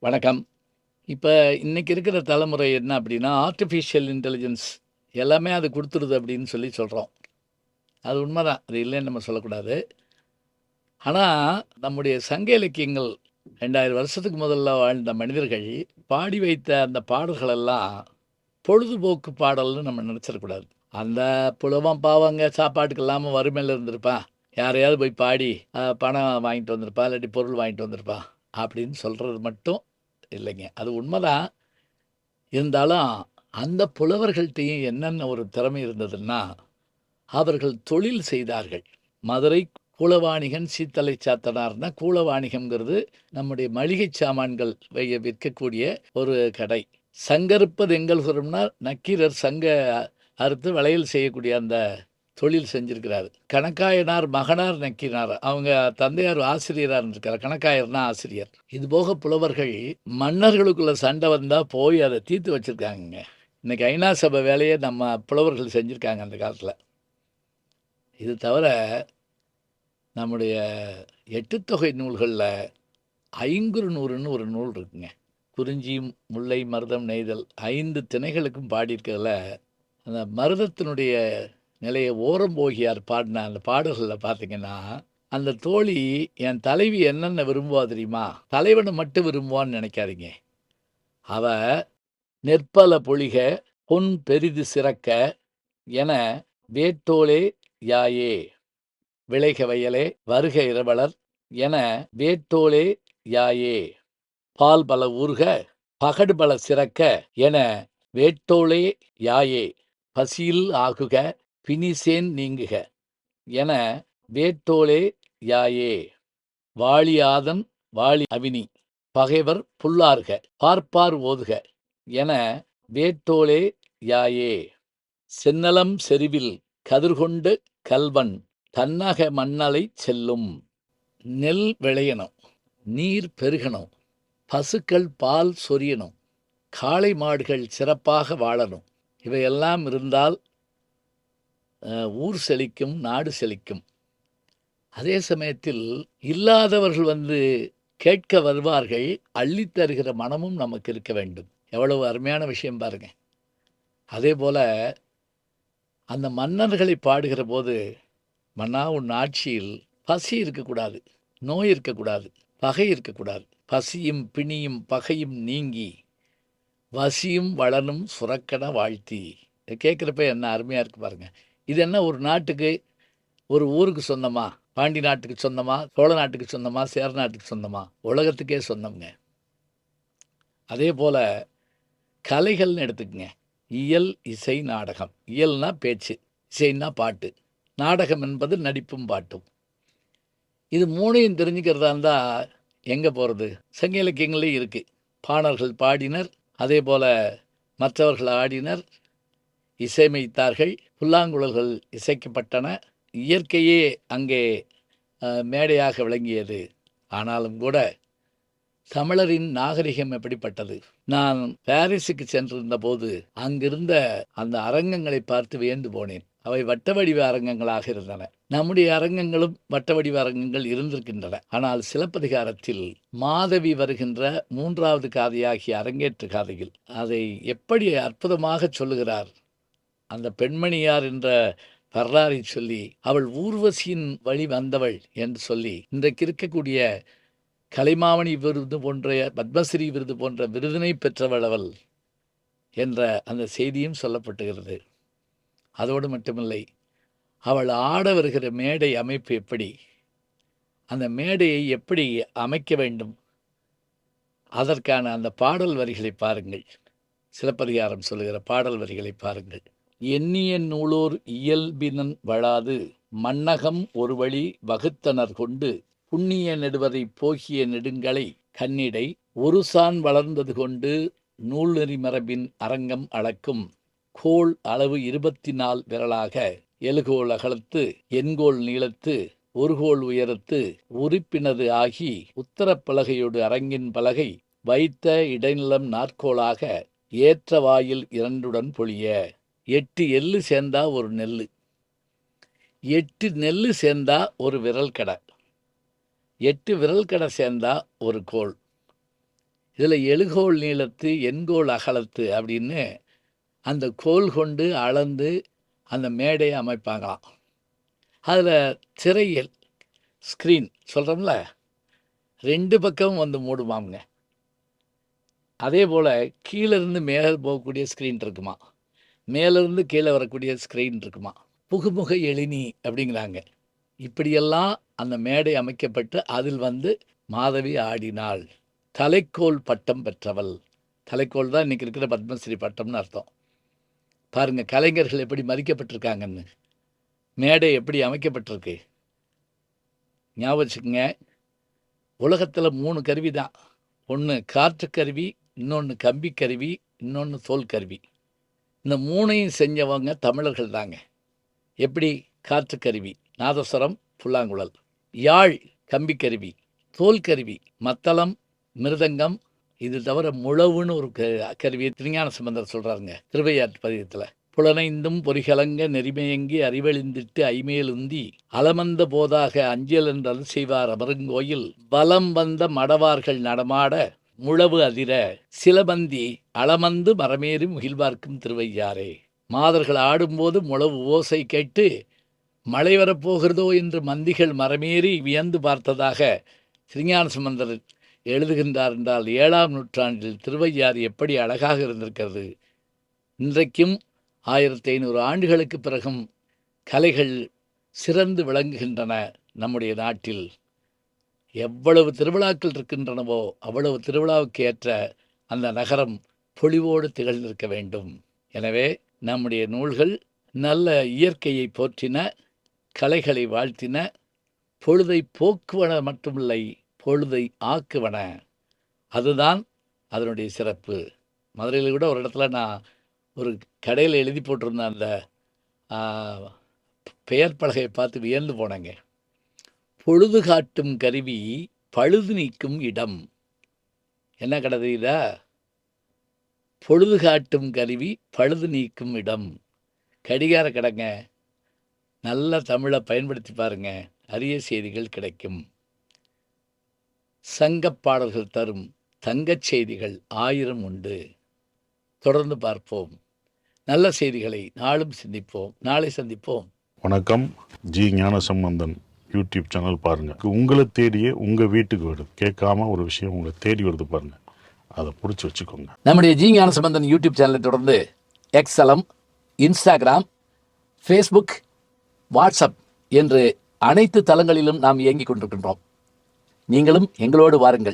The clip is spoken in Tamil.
வணக்கம். இப்ப இன்னைக்கு இருக்கிற தலைமுறை என்ன அப்படின்னா, ஆர்ட்டிஃபிஷியல் இன்டெலிஜென்ஸ் எல்லாமே அது குடுத்துருது அப்படின்னு சொல்லி சொல்றோம். அது உண்மதான். அது இல்லைன்னு நம்ம சொல்லக்கூடாது. ஆனா, நம்முடைய சங்க இலக்கியங்கள் 2000 வருஷத்துக்கு முதல்ல வாழ்ந்த மனிதர்கள் பாடி வைத்த அந்த பாடல்கள் எல்லாம் பொழுதுபோக்கு பாடல்னு நம்ம நெனச்சிடக்கூடாது. அந்த புலவன் பாவங்க சாப்பாட்டுக்கு இல்லாம வறுமையில இருந்திருப்பான். யாரையாவது போய் பாடி பணம் வாங்கிட்டு வந்திருப்பான், இல்லாட்டி பொருள் வாங்கிட்டு வந்திருப்பான் அப்படின்னு சொல்றது மட்டும் இல்லைங்க. அது உண்மதான். இருந்தாலும் அந்த புலவர்கள்ட்டயும் என்னென்ன ஒரு திறமை இருந்ததுன்னா, அவர்கள் தொழில் செய்தார்கள். மதுரை கூலவாணிகன் சீத்தலை சாத்தனார்னா, கூலவாணிகம்ங்கிறது நம்முடைய மளிகை சாமான்கள் விற்கக்கூடிய ஒரு கடை. சங்கறுப்பது எங்கள்புறம்னா, நக்கீரர் சங்க அறுத்து வளையல் செய்யக்கூடிய அந்த தொழில் செஞ்சிருக்கிறாரு. கணக்காயனார் மகனார் நக்கீரனார். அவங்க தந்தையார் ஆசிரியரா இருந்திருக்காரு. கணக்காயர்னா ஆசிரியர். இதுபோக புலவர்கள் மன்னர்களுக்குள்ள சண்டை வந்தா போய் அத தீர்த்து வச்சிருக்காங்கங்க. இன்னைக்கு ஐநா சபை வேலைய நம்ம புலவர்கள் செஞ்சிருக்காங்க அந்த காலத்துல. இது தவிர நம்முடைய எட்டுத்தொகை நூல்கள்ல ஐங்குறுநூறுன்னு ஒரு நூல் இருக்குங்க. குறிஞ்சி, முல்லை, மருதம், நெய்தல் 5 திணைகளுக்கும் பாடியிருக்கிறதுல, அந்த மருதத்தினுடைய நிலைய ஓரம்போகியார் பாடின அந்த பாடல்கள்ல பார்த்தீங்கன்னா, அந்த தோழி என் தலைவி என்னென்ன விரும்புவா தெரியுமா? தலைவன மட்டும் விரும்புவான்னு நெனைக்காதீங்க. அவ "நெற்பல பொழிக, பொன் பெரிது சிறக்க" என "வேட்டோளே யாயே, விளைக வயலே, வருக இரவலர்" என "வேட்டோளே யாயே, பால் பல ஊறுக, பகடு பல சிறக்க" என "வேட்டோளே யாயே, பசியில் ஆகுக, பிணிசேன் நீங்குக" என "வேட்டோளே யாயே, வாழியாதன் வாழி அவினி, பகைவர் புல்லார்க, பார்ப்பார் ஓதுக" என "வேட்டோளே யாயே, செந்நலம் செறிவில் கதிர்கொண்டு கள்வன் தன்னக மண்ணலைச் செல்லும்". நெல் விளையணும், நீர் பெருகணும், பசுக்கள் பால் சொரியணும், காளை மாடுகள் சிறப்பாக வாழணும். இவையெல்லாம் இருந்தால் ஊர் செழிக்கும், நாடு செழிக்கும். அதே சமயத்தில் இல்லாதவர்கள் வந்து கேட்க வருவார்கள். அள்ளித் தருகிற மனமும் நமக்கு இருக்க வேண்டும். எவ்வளவு அருமையான விஷயம் பாருங்க. அதேபோல அந்த மன்னர்களை பாடுகிற போது, "மன்னா உன் ஆட்சியில் பசி இருக்கக்கூடாது, நோய் இருக்கக்கூடாது, பகை இருக்கக்கூடாது. பசியும் பிணியும் பகையும் நீங்கி வசியும் வளனும் சுரக்கன வாழ்த்தி". இத கேட்குறப்ப என்ன அருமையா இருக்கு பாருங்க. இது என்ன ஒரு நாட்டுக்கு, ஒரு ஊருக்கு சொந்தமா? பாண்டி நாட்டுக்கு சொந்தமா? சோழ நாட்டுக்கு சொந்தமா? சேர நாட்டுக்கு சொந்தமா? உலகத்துக்கே சொந்தம்ங்க. அதேபோல கலைகள்னு எடுத்துக்கங்க. இயல், இசை, நாடகம். இயல்னா பேச்சு, இசைன்னா பாட்டு, நாடகம் என்பது நடிப்பும் பாட்டும். இது 3யும் தெரிஞ்சுக்கிறதா இருந்தா எங்க போறது? சங்க இலக்கியங்கள்லயும் இருக்கு. பாணர்கள் பாடினர், அதேபோல மற்றவர்கள் ஆடினர், இசையமைத்தார்கள், புல்லாங்குழல்கள் இசைக்கப்பட்டன. இயற்கையே அங்கே மேடையாக விளங்கியது. ஆனாலும் கூட தமிழரின் நாகரிகம் எப்படிப்பட்டது? நான் பாரிஸுக்கு சென்றிருந்தபோது அங்கிருந்த அந்த அரங்கங்களை பார்த்து வியந்து போனேன். அவை வட்ட வடிவ அரங்கங்களாக இருந்தன. நம்முடைய அரங்கங்களும் வட்ட வடிவ அரங்கங்கள் இருந்திருக்கின்றன. ஆனால் சிலப்பதிகாரத்தில் மாதவி வருகின்ற 3வது காதையாகிய அரங்கேற்று காதையில் அதை எப்படி அற்புதமாகச் சொல்லுகிறார். அந்த பெண்மணி யார் என்ற வரலாறை சொல்லி, அவள் ஊர்வசியின் வழி வந்தவள் என்று சொல்லி, இன்றைக்கு இருக்கக்கூடிய கலைமாமணி விருது போன்ற, பத்மஸ்ரீ விருது போன்ற விருதினை பெற்றவள் அவள் என்ற அந்த செய்தியும் சொல்லப்பட்டுகிறது. அதோடு மட்டுமில்லை, அவள் ஆட வருகிற மேடை அமைப்பு எப்படி, அந்த மேடையை எப்படி அமைக்க வேண்டும், அதற்கான அந்த பாடல் வரிகளை பாருங்கள். சிலப்பதிகாரம் சொல்லுகிற பாடல் வரிகளை பாருங்கள். "எண்ணிய நூலோர் இயல்பினன் வழாது, மண்ணகம் ஒரு வழி வகுத்தனர் கொண்டு, புண்ணிய நெடுவரைப் போகிய நெடுங்கலை கண்ணிடை, ஒருசான் வளர்ந்தது கொண்டு நூல்நெறி மரபின் அரங்கம் அளக்கும், கோல் அளவு 24 விரலாக, எழுகோல் அகலத்து, எண்கோல் நீளத்து, ஒருகோல் உயரத்து, உறுப்பினது ஆகி, உத்தரப் பலகையொடு அரங்கின் பலகை, வைத்த இடைநிலம் நாற்கோலாக, ஏற்ற வாயில் 2டன் பொலிய". 8 எள்ளு சேர்ந்தா ஒரு நெல்லு, 8 நெல்லு சேர்ந்தா ஒரு விரல் கடை, 8 விரல் கடை சேர்ந்தா ஒரு கோல், இதில் எழுகோல் நீளத்து எண்கோல் அகலத்து அப்படின்னு அந்த கோல் கொண்டு அளந்து அந்த மேடையை அமைப்பாங்களாம். அதில் திரையில் ஸ்க்ரீன் சொல்கிறோம்ல, 2 பக்கமும் வந்து மூடுமாங்க. அதே போல் கீழேருந்து மேலே போகக்கூடிய ஸ்க்ரீன் இருக்குமா, மேலேருந்து கீழே வரக்கூடிய ஸ்க்ரீன் இருக்குமா. புகுமுக எழினி அப்படிங்கிறாங்க. இப்படியெல்லாம் அந்த மேடை அமைக்கப்பட்டு அதில் வந்து மாதவி ஆடினாள். தலைக்கோல் பட்டம் பெற்றவள். தலைக்கோல் தான் இன்றைக்கி இருக்கிற பத்மஸ்ரீ பட்டம்னு அர்த்தம். பாருங்கள் கலைஞர்கள் எப்படி மதிக்கப்பட்டிருக்காங்கன்னு, மேடை எப்படி அமைக்கப்பட்டிருக்கு. ஞாபகம் வச்சுக்கோங்க, உலகத்தில் 3 கருவி தான். ஒன்று காற்று கருவி, இன்னொன்று கம்பி கருவி, இன்னொன்று தோல் கருவி. இந்த 3ஐயும் செஞ்சவங்க தமிழர்கள் தாங்க. எப்படி? காற்று கருவி நாதஸ்வரம், புல்லாங்குழல்; யாழ் கம்பி கருவி; தோல் கருவி மத்தளம், மிருதங்கம். இது தவிர முழவுன்னு ஒரு கருவியை திருஞான சம்பந்தர் சொல்கிறாருங்க திருவையாற்று பதிகத்தில். புலனைந்தும் பொறிகலங்க நெறிமயங்கி அறிவழிந்திட்டு ஐமேலுந்தி அலமந்த போதாக அஞ்சல் என்று செய்வார் அமருங்கோயில் பலம் வந்த மடவார்கள் நடமாட முழவு அதிர சிலபந்தி அளமந்து மரமேறி முகில்வார்க்கும் திருவையாரே. மாதர்கள் ஆடும்போது முழவு ஓசை கேட்டு மழை வரப்போகிறதோ என்று மந்திகள் மரமேறி வியந்து பார்த்ததாக திருஞான சம்பந்தர் எழுதுகின்றார் என்றால் 7ஆம் நூற்றாண்டில் திருவையாறு எப்படி அழகாக இருந்திருக்கிறது. இன்றைக்கும் 1500 ஆண்டுகளுக்கு பிறகும் கலைகள் சிறந்து விளங்குகின்றன. நம்முடைய நாட்டில் எவ்வளவு திருவிழாக்கள் இருக்கின்றனவோ அவ்வளவு திருவிழாவுக்கு ஏற்ற அந்த நகரம் பொலிவோடு திகழ்ந்திருக்க வேண்டும். எனவே நம்முடைய நூல்கள் நல்ல இயற்கையை போற்றின, கலைகளை வாழ்த்தின, பொழுதை போக்குவன மட்டுமில்லை பொழுதை ஆக்குவன. அதுதான் அதனுடைய சிறப்பு. மதுரையில் கூட ஒரு இடத்துல நான் ஒரு கடையில் எழுதி போட்டிருந்தேன், அந்த பெயர் பலகையை பார்த்து வியந்து போனேங்க. பொழுது காட்டும் கருவி பழுது நீக்கும் இடம். என்ன கடை தெரியுதா? பொழுது காட்டும் கருவி பழுது நீக்கும் இடம். கடிகார கடைங்க. நல்ல தமிழை பயன்படுத்தி பாருங்க, அரிய செய்திகள் கிடைக்கும். சங்கப் பாடல்கள் தரும் தங்கச் செய்திகள் 1000 உண்டு. தொடர்ந்து பார்ப்போம். நல்ல செய்திகளை நாளும் சிந்திப்போம். நாளை சந்திப்போம். வணக்கம். ஜி ஞானசம்பந்தன் யூடியூப் சேனல் பாருங்கள். உங்களை தேடியே உங்கள் வீட்டுக்கு வருது. கேட்காம ஒரு விஷயம் உங்களை தேடி வருது பாருங்கள், அதை பிடிச்சி வச்சுக்கோங்க. நம்முடைய ஜி ஞானசம்பந்தன் யூடியூப் சேனலை தொடர்ந்து எக்ஸலம், இன்ஸ்டாகிராம், ஃபேஸ்புக், வாட்ஸ்அப் என்று அனைத்து தளங்களிலும் நாம் இயங்கிக் கொண்டிருக்கின்றோம். நீங்களும் எங்களோடு வாருங்கள்.